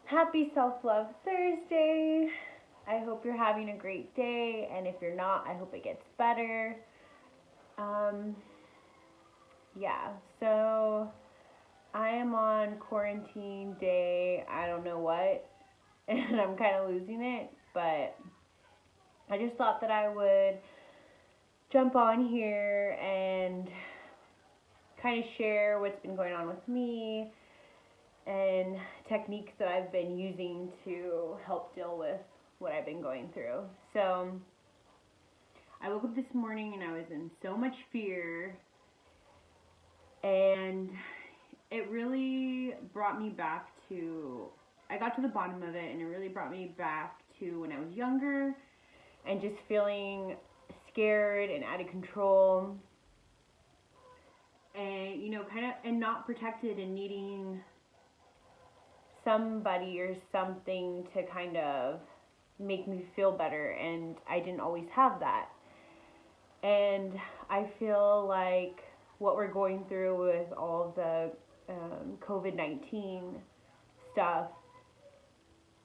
Happy Self-Love Thursday. I hope you're having a great day, and if you're not, I hope it gets better. Um, yeah, so I am on quarantine day, I don't know what, and I'm kind of losing it, but I just thought that I would jump on here and kind of share what's been going on with me and techniques that I've been using to help deal with what I've been going through. So, I woke up this morning and I was in so much fear, and it really brought me back to, I got to the bottom of it, and it really brought me back to when I was younger and just feeling scared and out of control and, kind of, and not protected and needing somebody or something to kind of make me feel better, and I didn't always have that. And I feel like what we're going through with all the COVID-19 stuff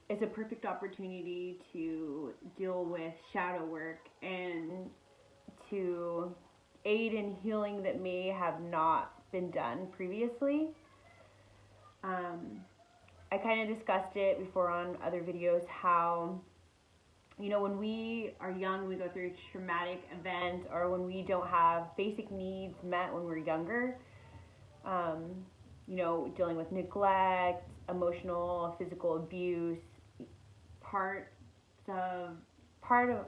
is a perfect opportunity to deal with shadow work and to aid in healing that may have not been done previously. I kind of discussed it before on other videos how, when we are young, we go through a traumatic event, or when we don't have basic needs met when we're younger, dealing with neglect, emotional, physical abuse, parts of part of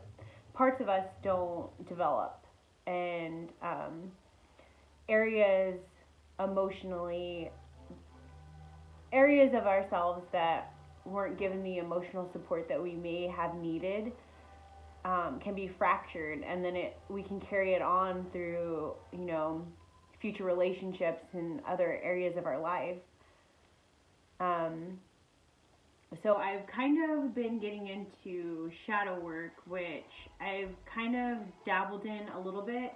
parts of us don't develop, and areas emotionally areas of ourselves that weren't given the emotional support that we may have needed can be fractured, and then we can carry it on through future relationships and other areas of our life. Um, so I've kind of been getting into shadow work, which I've kind of dabbled in a little bit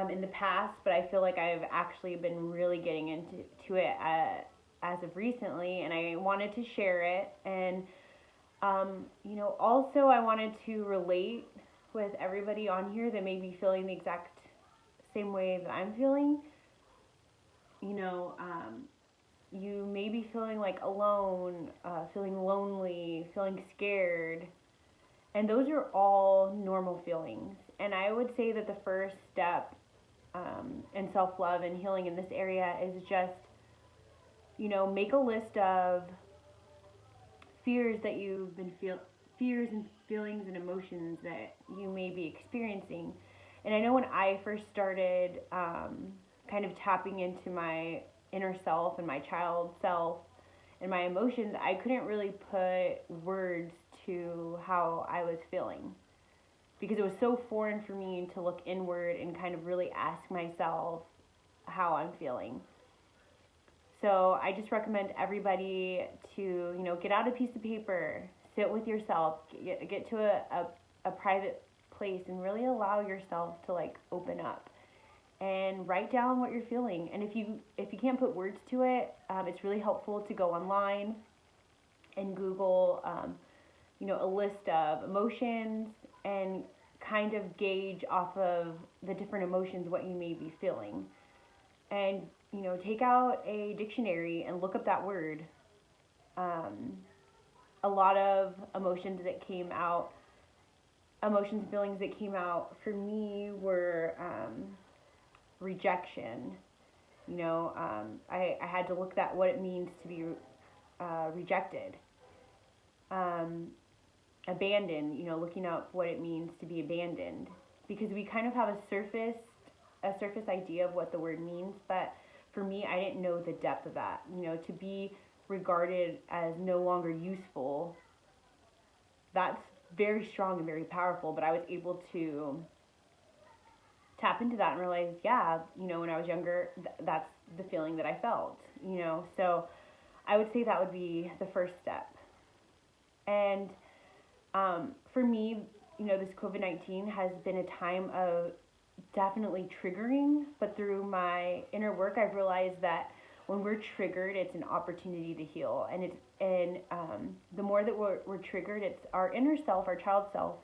in the past, but I feel like I've actually been really getting into it as of recently, and I wanted to share it. And also I wanted to relate with everybody on here that may be feeling the exact same way that I'm feeling. You may be feeling like alone, feeling lonely, feeling scared, and those are all normal feelings. And I would say that the first step in self-love and healing in this area is just, make a list of fears that fears and feelings and emotions that you may be experiencing. And I know when I first started kind of tapping into my inner self and my child self and my emotions, I couldn't really put words to how I was feeling, because it was so foreign for me to look inward and kind of really ask myself how I'm feeling. So I just recommend everybody to, get out a piece of paper, sit with yourself, get to a private place, and really allow yourself to open up and write down what you're feeling. And if you can't put words to it, it's really helpful to go online and Google, a list of emotions and kind of gauge off of the different emotions what you may be feeling. And, take out a dictionary and look up that word. A lot of emotions and feelings that came out for me were rejection. I had to look at what it means to be rejected. Abandoned, looking up what it means to be abandoned, because we kind of have a surface idea of what the word means, but for me, I didn't know the depth of that. To be regarded as no longer useful, that's very strong and very powerful, but I was able to tap into that and realize, yeah, when I was younger, that's the feeling that I felt, so I would say that would be the first step. And for me, this COVID-19 has been a time of definitely triggering, but through my inner work, I've realized that when we're triggered, it's an opportunity to heal. And the more that we're triggered, it's our inner self, our child self,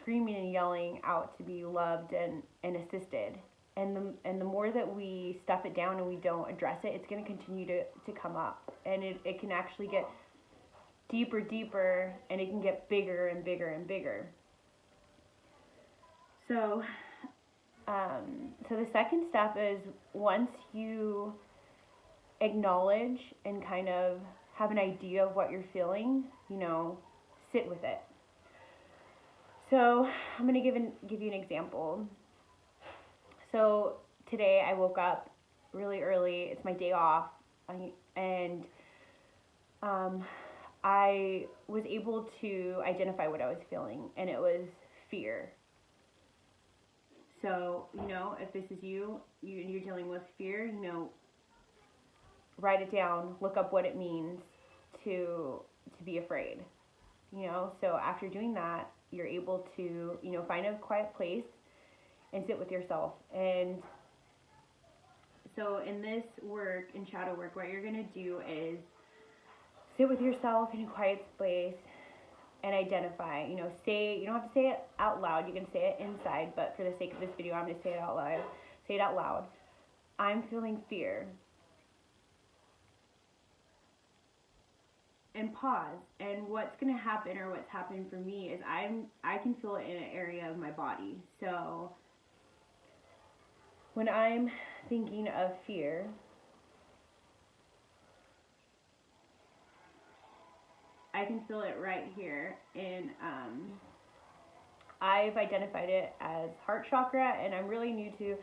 screaming and yelling out to be loved and assisted. And the more that we stuff it down and we don't address it, it's going to continue to come up. And it can actually get deeper, and it can get bigger and bigger and bigger. So, so the second step is, once you acknowledge and kind of have an idea of what you're feeling, sit with it. So I'm going to give you an example. So today I woke up really early. It's my day off, and I was able to identify what I was feeling, and it was fear. So, if this is you're dealing with fear, write it down, look up what it means to be afraid. So after doing that, you're able to, find a quiet place and sit with yourself. And so in this work, in shadow work, what you're going to do is sit with yourself in a quiet place and identify, say, you don't have to say it out loud, you can say it inside, but for the sake of this video, I'm going to say it out loud. Say it out loud. I'm feeling fear. And pause. And what's going to happen, or what's happened for me, is I can feel it in an area of my body. So when I'm thinking of fear, I can feel it right here, and I've identified it as heart chakra, and I'm really new to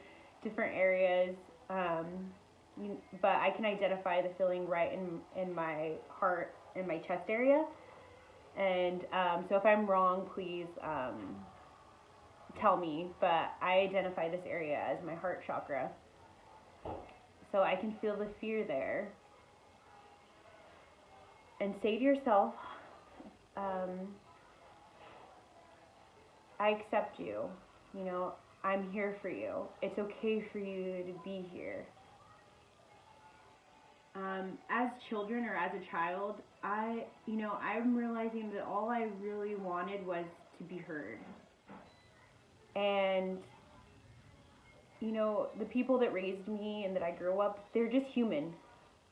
different areas, but I can identify the feeling right in my heart, in my chest area. And so if I'm wrong, please tell me, but I identify this area as my heart chakra. So I can feel the fear there. And say to yourself, I accept you. I'm here for you. It's okay for you to be here. As children, or as a child, I'm realizing that all I really wanted was to be heard. And, the people that raised me and that I grew up, they're just human.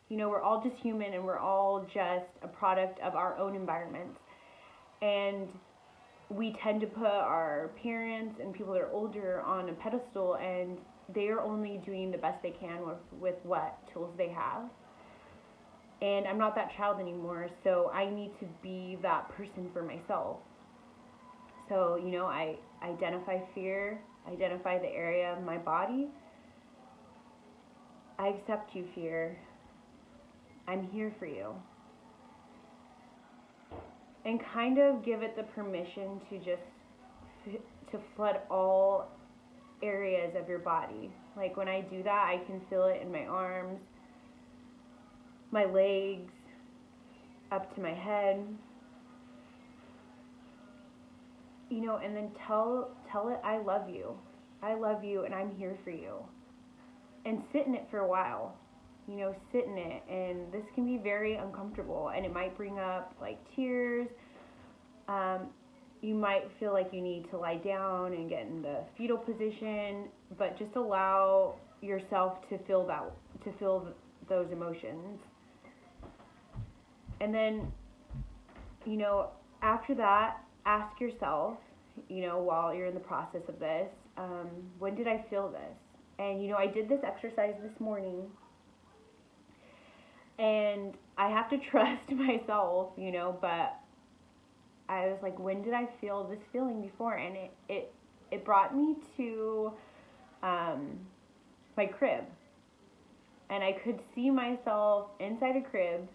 We're all just human, and we're all just a product of our own environments. And we tend to put our parents and people that are older on a pedestal, and they are only doing the best they can with what tools they have. And I'm not that child anymore, so I need to be that person for myself. So, I identify fear, identify the area of my body. I accept you, fear. I'm here for you. And kind of give it the permission to just to flood all areas of your body. Like when I do that, I can feel it in my arms, my legs, up to my head. And then tell it, I love you. I love you, and I'm here for you. And sit in it for a while. Sit in it, and this can be very uncomfortable, and it might bring up like tears. You might feel like you need to lie down and get in the fetal position, but just allow yourself to feel those emotions. And then, after that, ask yourself, while you're in the process of this, when did I feel this? And, I did this exercise this morning, and I have to trust myself, but I was like, when did I feel this feeling before? And it brought me to my crib. And I could see myself inside a crib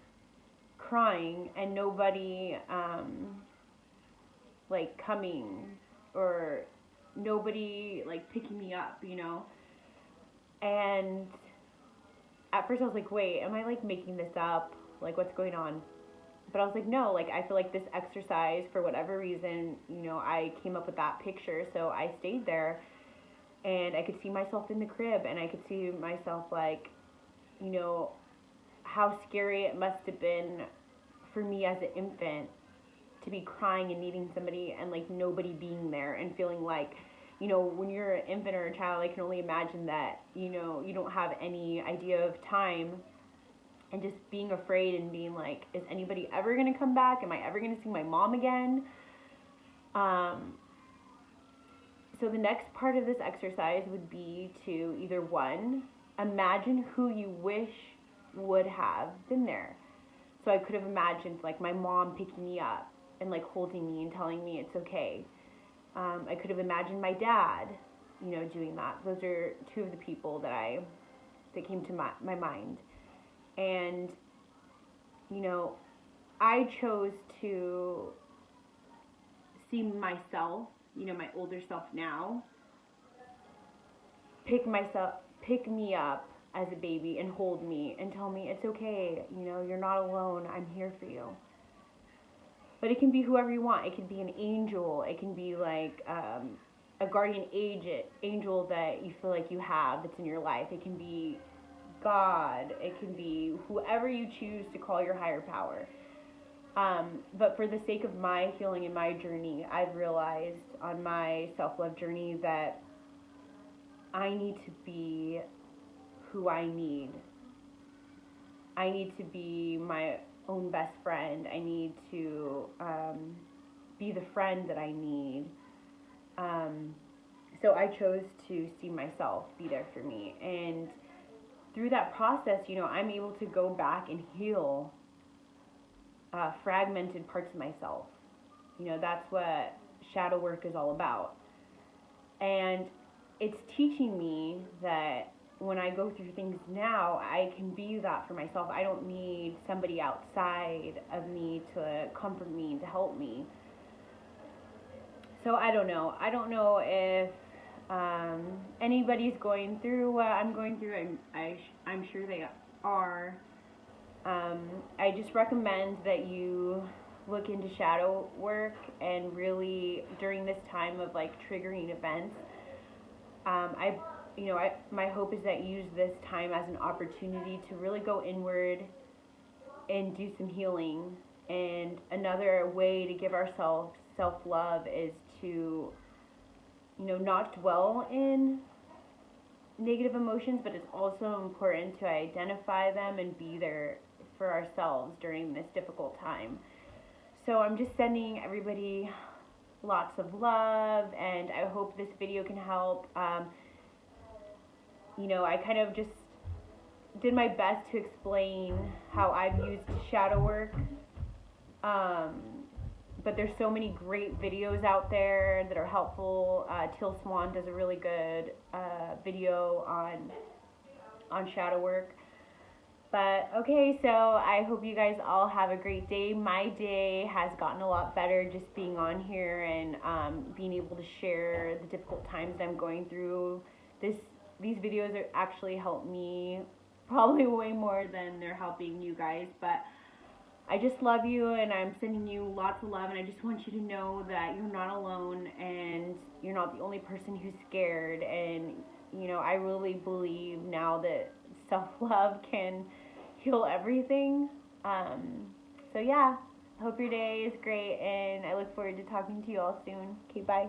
crying, and nobody coming, or nobody picking me up, And at first I was like, wait, am I making this up? What's going on? But I was like, no, I feel like this exercise, for whatever reason, I came up with that picture. So I stayed there, and I could see myself in the crib, and I could see myself you know, how scary it must have been for me as an infant to be crying and needing somebody and like nobody being there and feeling like, when you're an infant or a child, I can only imagine that, you don't have any idea of time and just being afraid and being like, is anybody ever going to come back? Am I ever going to see my mom again? So the next part of this exercise would be to either one, imagine who you wish would have been there. So I could have imagined like my mom picking me up and like holding me and telling me it's okay. I could have imagined my dad, doing that. Those are two of the people that came to my mind. And, I chose to see myself, my older self now, pick me up as a baby and hold me and tell me it's okay, you're not alone, I'm here for you. But it can be whoever you want. It can be an angel. It can be like a guardian angel that you feel like you have that's in your life. It can be God. It can be whoever you choose to call your higher power. But for the sake of my healing and my journey, I've realized on my self-love journey that I need to be who I need. I need to be my own best friend. I need to be the friend that I need. So I chose to see myself be there for me. And through that process, I'm able to go back and heal fragmented parts of myself. That's what shadow work is all about. And it's teaching me that when I go through things now, I can be that for myself. I don't need somebody outside of me to comfort me and to help me. So I don't know. I don't know if anybody's going through what I'm going through. I'm sure they are. I just recommend that you look into shadow work and really during this time of like triggering events. My hope is that you use this time as an opportunity to really go inward and do some healing. And another way to give ourselves self-love is to, not dwell in negative emotions, but it's also important to identify them and be there for ourselves during this difficult time. So I'm just sending everybody lots of love, and I hope this video can help. I kind of just did my best to explain how I've used shadow work. But there's so many great videos out there that are helpful. Teal Swan does a really good video on shadow work. But okay, so I hope you guys all have a great day. My day has gotten a lot better just being on here and being able to share the difficult times that I'm going through. These videos are actually help me probably way more than they're helping you guys. But I just love you, and I'm sending you lots of love, and I just want you to know that you're not alone, and you're not the only person who's scared. And I really believe now that self-love can heal everything. So yeah, I hope your day is great, and I look forward to talking to you all soon. Okay, bye.